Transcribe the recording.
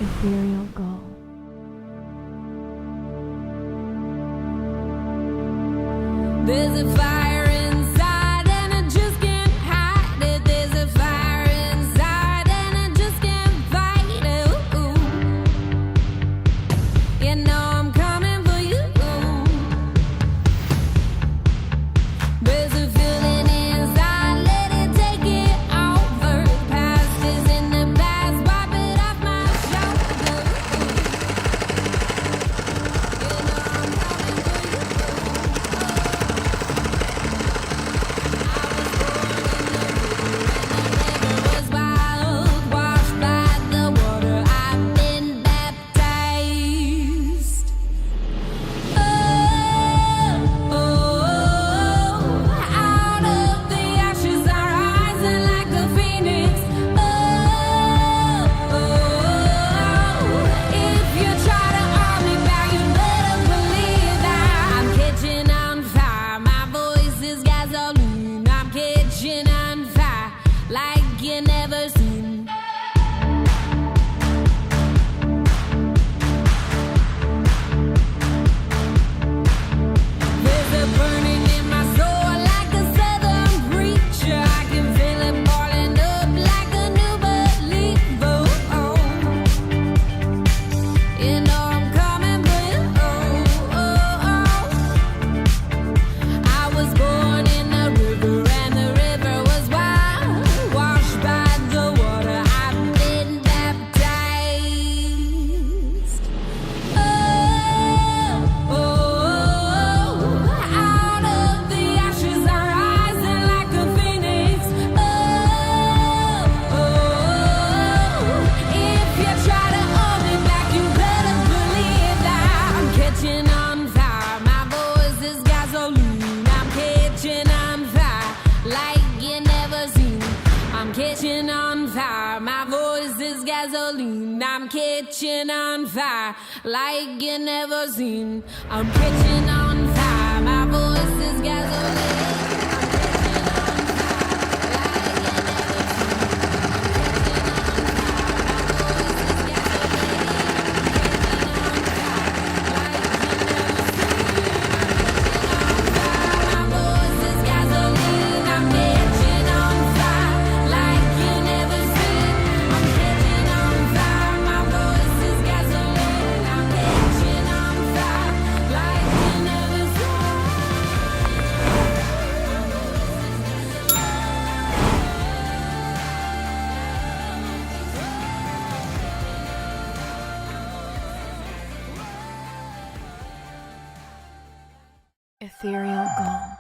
ethereal gold. There's a fire inside and I just can't hide it. There's a fire inside and I just can't fight it. Ooh. You know I'm coming for you. There's a feeling inside, let it take it over. Past is in the past, wipe it off my shoulder. You know I'm coming for you. Was wild, washed by the water. I've been baptized. Oh, out of the ashes I'm rising like a phoenix. If you try to hold me back, you better believe that I'm catching on fire. My voice is gasoline. I'm catching on fire like you never seen. There's a burning in my soul like a southern preacher. I can feel it boiling up like a new believer. You know I'm coming for you. I was born in the river and the river was wild, washed by the water. I've been baptized. Out of the ashes I'm rising like a phoenix. If you try to hold me back, you better believe that I'm catching on fire. My voice is gasoline. I'm catching on fire like you never seen. I'm catching on fire. My voice is gasoline. I'm catching on fire like you never seen. I'm catching on fire. My voice is gasoline. Ethereal gold.